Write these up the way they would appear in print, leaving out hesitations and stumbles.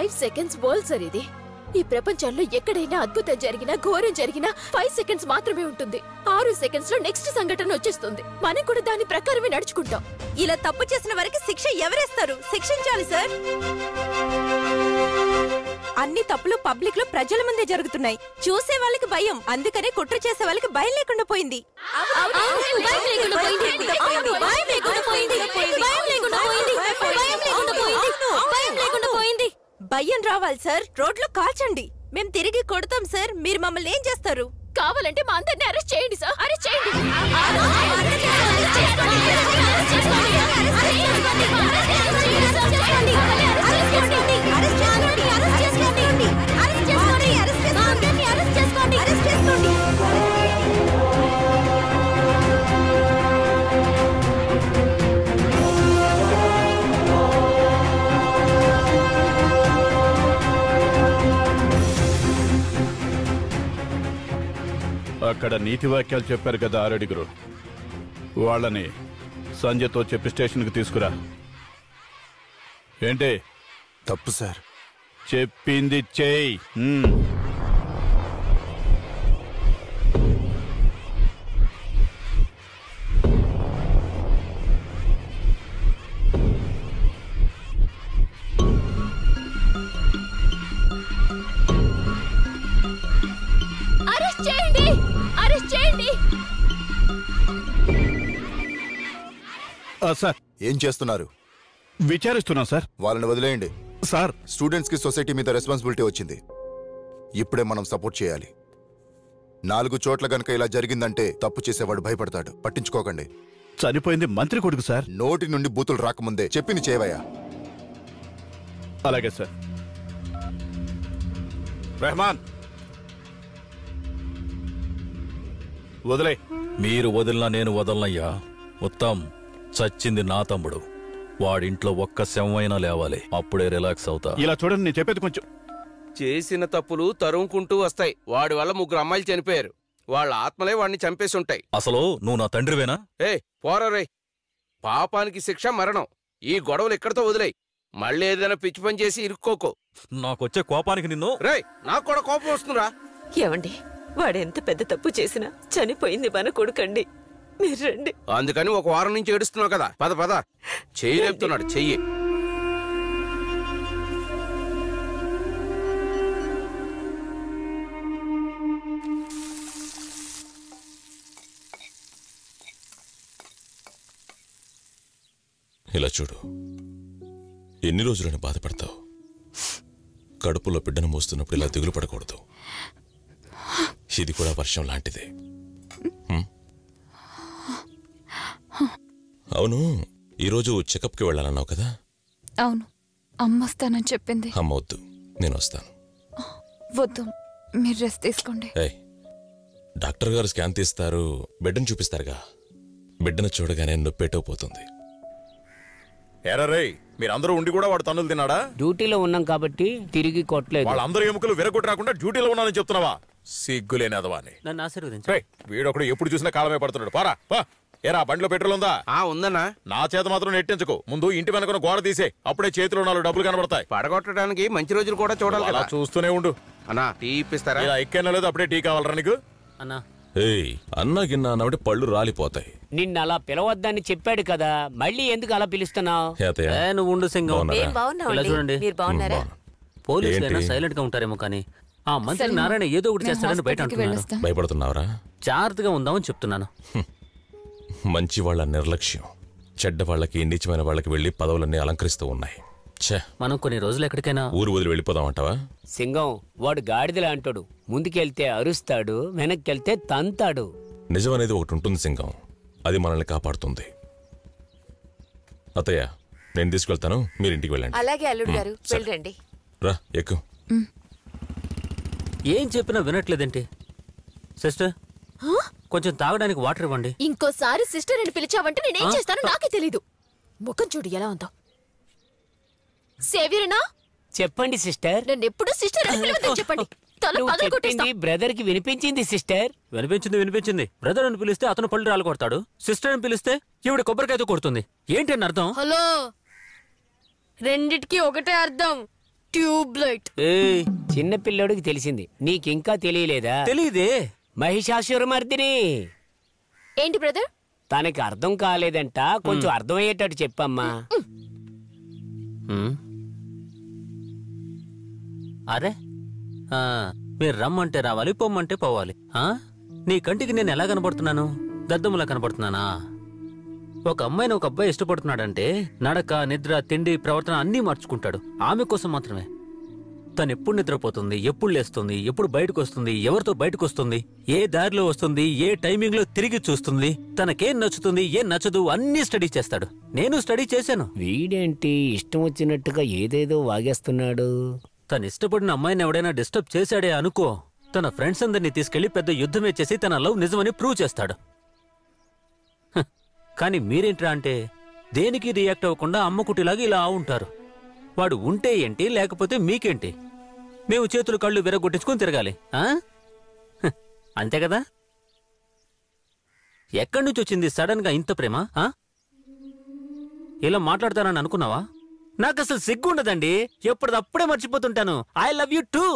5 seconds world sir ఇది. ఈ ప్రపంచంలో ఎక్కడైనా అద్భుతం జరిగినా ఘోరం జరిగినా 5 seconds మాత్రమే ఉంటుంది. 6 seconds లో నెక్స్ట్ సంఘటన వచ్చేస్తుంది. మనం కూడా దాని ప్రకారమే నడుచుకుంటాం. ఇలా తప్పు చేసిన వారికి శిక్ష ఎవరేస్తారు? శిక్షించాలి సార్. అన్ని తప్పులు పబ్లిక్ లో ప్రజల ముందే జరుగుతున్నాయి. చూసే వాళ్ళకి భయం, అందుకనే కుట్ర చేసే వాళ్ళకి భయం లేకుండా పోయింది. భయం రావాలి సార్. రోడ్లో కాల్చండి, మేము తిరిగి కొడతాం సార్. మీరు మమ్మల్ని ఏం చేస్తారు? కావాలంటే మా అందరిని అరెస్ట్ చేయండి సార్. అరెస్ట్ చేయండి. అక్కడ నీతి వాక్యాలు చెప్పారు కదా ఆరడుగురు, వాళ్ళని సంజయ్తో చెప్పి స్టేషన్కి తీసుకురా. ఏంటి? తప్పు సార్. చెప్పింది చేయి. సార్, ఏం చేస్తున్నారు? విచారిస్తున్నా సార్. వాళ్ళని వదిలేయండి సార్. స్టూడెంట్స్ కి సొసైటీ మీద రెస్పాన్సిబిలిటీ వచ్చింది. ఇప్పుడే మనం సపోర్ట్ చేయాలి. 4 చోట్ల గనక ఇలా జరిగిందంటే తప్పు చేసేవాడు భయపడతాడు. పట్టించుకోకండి. చనిపోయింది మంత్రి కొడుకు సార్. నోటి నుండి బూతులు రాకముందే చెప్పింది చేయవయ్యా. అలాగే సార్. రెహమాన్, వదిలే. మీరు వదిలినా నేను వదలనయ్యా. ఉత్తమ్, చచ్చింది నా తమ్ముడు. వాడింట్లో ఒక్క శవమైనా లేవాలి, అప్పుడే రిలాక్స్ అవుతా. ఇలా చూడండి, నేను చెప్పేది కొంచెం. చేసిన తప్పులు తరుముకుంటూ వస్తాయి. వాడి వల్ల 3 అమ్మాయిలు చనిపోయారు. వాళ్ళ ఆత్మలే వాడిని చంపేసి ఉంటాయి. అసలు నువ్వు నా తండ్రివేనా? పోరా. పాపానికి శిక్ష మరణం. ఈ గొడవలు ఎక్కడితో వదిలేయి. మళ్ళీ ఏదైనా పిచ్చి పని చేసి ఇరుక్కోకో. నాకొచ్చే కోపానికి నిన్ను. నాకు కూడా కోపం వస్తుందిరా. ఏమండి, వాడెంత పెద్ద తప్పు చేసినా చనిపోయింది మన కొడుకండి. మీరు రండి. అందుకని 1 వారం నుంచి ఏడుస్తున్నావు కదా. పద. చెయ్యి లేపుతున్నాడు. చెయ్యి. ఇలా చూడు, ఎన్ని రోజులని బాధపడతావు? కడుపులో బిడ్డను మోస్తున్నప్పుడు ఇలా దిగులు పడకూడదు. ఇది కూడా వర్షం లాంటిదే. అవును, ఈరోజు చెకప్కి వెళ్ళాలన్నావు కదా? అవును, అమ్మ వస్తానని చెప్పింది. అమ్మ వద్దు, నేను వస్తాను. వద్దు, మీరు రెస్ట్ తీసుకోండి. డాక్టర్ గారు స్కాన్ తీస్తారు, బిడ్డను చూపిస్తారుగా. బిడ్డను చూడగానే నొప్పేటో పోతుంది. ఎర్రరై, మీరందరూ ఉండి కూడా వాడు తన్నులు తిన్నాడా? డ్యూటీలో ఉన్నాం కాబట్టి తిరిగి కొట్టలేదు. వాళ్ళందరూ ఎముకలు విరగొట్టి రాకుండా డ్యూటీలో ఉన్నానని చెప్తున్నావా? సిగ్గులేని అదవాని. నన్ను ఆశీర్వదించు. వీడొకడు ఎప్పుడు చూసినా కాలమే పడుతున్నాడు. పారా. ఏరా, బండిలో పెట్రోల్ ఉందా? ఉందన్నా. నా చేత మాత్రం నెట్టించుకో. ముందు ఇంటి వెనక గోడ తీసే, అప్పుడే చేతిలో 4 డబ్బులు కనబడతాయి. పడగొట్టడానికి మంచి రోజులు కూడా చూడాలి కదా. చూస్తూనే ఉండు. అన్నా, టీ ఇప్పిస్తారా? ఎక్కైనా లేదు, అప్పుడే టీ కావాలరా నీకు? అన్నా, అన్నా గిన్నా అన్నబట్టి పళ్ళు రాలిపోతాయి. నిన్న అలా పిలవద్దని చెప్పాడు కదా, మళ్ళీ ఎందుకు అలా పిలుస్తున్నావు? నువ్వు ఉండు సింగం. చూడండి, పోలీసులు సైలెంట్ గా ఉంటారేమో, కానీ ఆ మంత్రి నారాయణ ఏదో ఒకటి చేస్తాడని బయట అంటున్నారు. భయపడుతున్నావురా? జాగ్రత్తగా ఉందామని చెప్తున్నాను. మంచి వాళ్ళ నిర్లక్ష్యం చెడ్డ వాళ్ళకి, నీచమైన వాళ్ళకి వెళ్లి పదవులన్నీ అలంకరిస్తూ ఉన్నాయి. మనం కొన్ని రోజులు ఎక్కడికైనా ఊరు వదిలి వెళ్ళిపోదామంటావా? సింగం, వాడు గాడిదలా అంటాడు. ముందుకెళ్తే అరుస్తాడు, వెనక్కెళ్తే తంతాడు. నిజం అనేది ఒకటి ఉంటుంది సింగం, అది మనల్ని కాపాడుతుంది. అత్తయ్య, నేను తీసుకెళ్తాను, మీరు ఇంటికి వెళ్ళండి. అలాగే అల్లుడు గారు, వెళ్ళండి. రా, ఎక్కు. ఏం చెప్పినా వినట్లేదేంటి? సిస్టర్, కొంచెం తాగడానికి వాటర్ ఇవ్వండి. ఇంకోసారి సిస్టర్ అని పిలిచావంటే నేనేం చేస్తానో నాకే తెలీదు. ముఖం చూడు ఎలా ఉందో. సేవియర్నా? చెప్పండి సిస్టర్. నన్ను ఎప్పుడు సిస్టర్ అని పిలవద్దని చెప్పండి. బ్రదర్ కి వినిపించింది సిస్టర్. వినిపించింది. బ్రదర్ అని పిలిస్తే అతను పళ్ళు రాలు కొడతాడు, సిస్టర్ అని పిలిస్తే ఈవిడ కొబ్బరికాయతో కొడుతుంది. ఏంటి అని అర్థం? హలో, రెండిటికి ఒకటే అర్థం. ట్యూబ్లైట్. చిన్న పిల్లోడికి తెలిసింది, నీకింకా తెలియలేదా? తెలియదే. మహిషాసురమర్దిని. ఏంటి బ్రదర్? తనకి అర్థం కాలేదంట, కొంచెం అర్థమయ్యేటట్టు చెప్పమ్మా. అరే మీరు రమ్మంటే రావాలి, పొమ్మంటే పోవాలి. నీ కంటికి నేను ఎలా కనపడుతున్నాను? దద్దములా కనపడుతున్నానా? ఒక అమ్మాయిని ఒక అబ్బాయి ఇష్టపడుతున్నాడంటే నడక, నిద్ర, తిండి, ప్రవర్తన అన్నీ మార్చుకుంటాడు ఆమె కోసం మాత్రమే. తను ఎప్పుడు నిద్రపోతుంది, ఎప్పుడు లేస్తుంది, ఎప్పుడు బయటకు వస్తుంది, ఎవరితో బయటకు వస్తుంది, ఏ దారిలో వస్తుంది, ఏ టైమింగ్ లో తిరిగి చూస్తుంది, తనకేం నచ్చుతుంది, ఏం నచ్చదు అన్నీ స్టడీ చేస్తాడు. నేను స్టడీ చేశాను. వీడేంటి ఇష్టం వచ్చినట్టుగా ఏదేదో వాగేస్తున్నాడు? తను ఇష్టపడిన అమ్మాయిని ఎవడైనా డిస్టర్బ్ చేశాడే అనుకో, తన ఫ్రెండ్స్ అందరినీ తీసుకెళ్లి పెద్ద యుద్ధమే చేసి తన లవ్ నిజమని ప్రూవ్ చేస్తాడు. కానీ మీరేంట్రా అంటే దేనికి రియాక్ట్ అవ్వకుండా అమ్మకుటిలాగా ఇలా ఉంటారు. వాడు ఉంటే ఏంటి, లేకపోతే మీకేంటి? మేము చేతులు కళ్ళు విరగొట్టించుకొని తిరగాలి, అంతే కదా? ఎక్కడి నుంచి వచ్చింది సడన్ గా ఇంత ప్రేమ? ఇలా మాట్లాడతానని అనుకున్నావా? నాకు అసలు సిగ్గు ఉండదండి, ఎప్పటిదప్పుడే మర్చిపోతుంటాను. I love you too.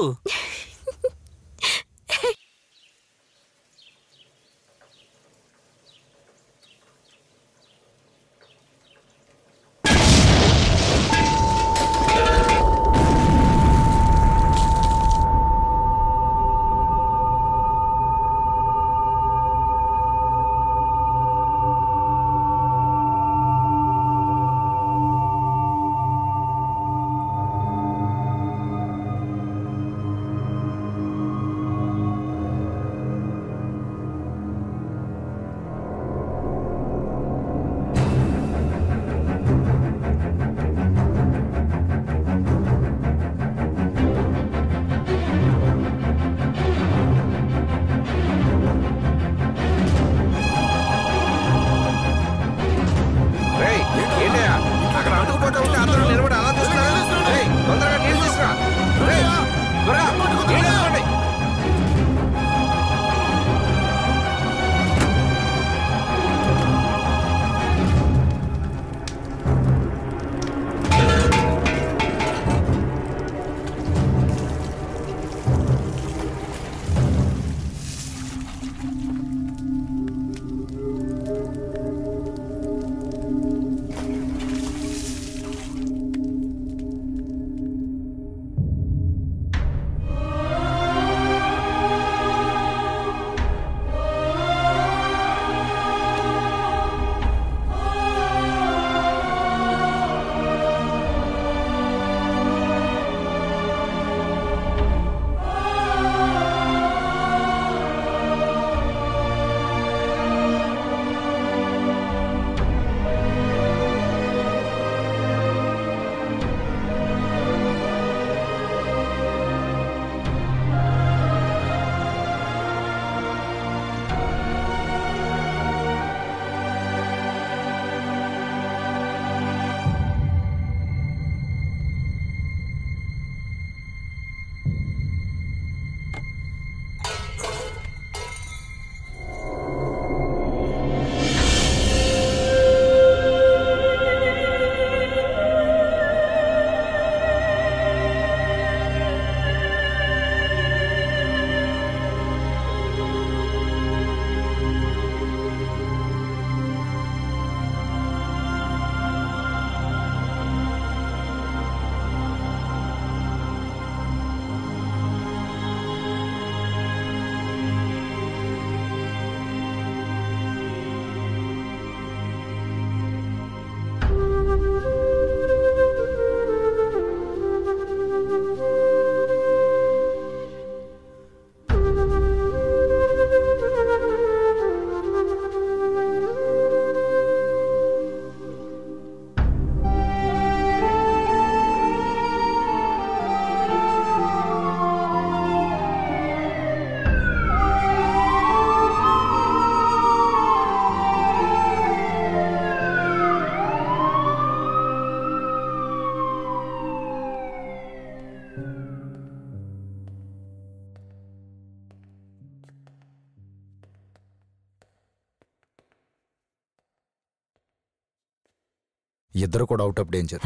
ఇద్దరు కూడా out of danger.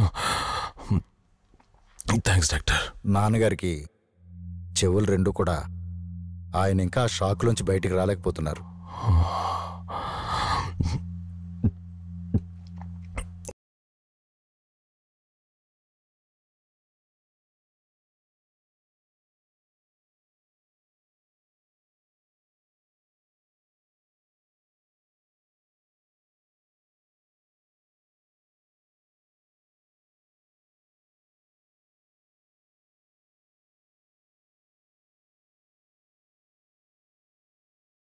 Thanks doctor. నాన్నగారికి చెవులు రెండు కూడా ఆయన ఇంకా షాక్లోంచి బయటికి రాలేకపోతున్నారు.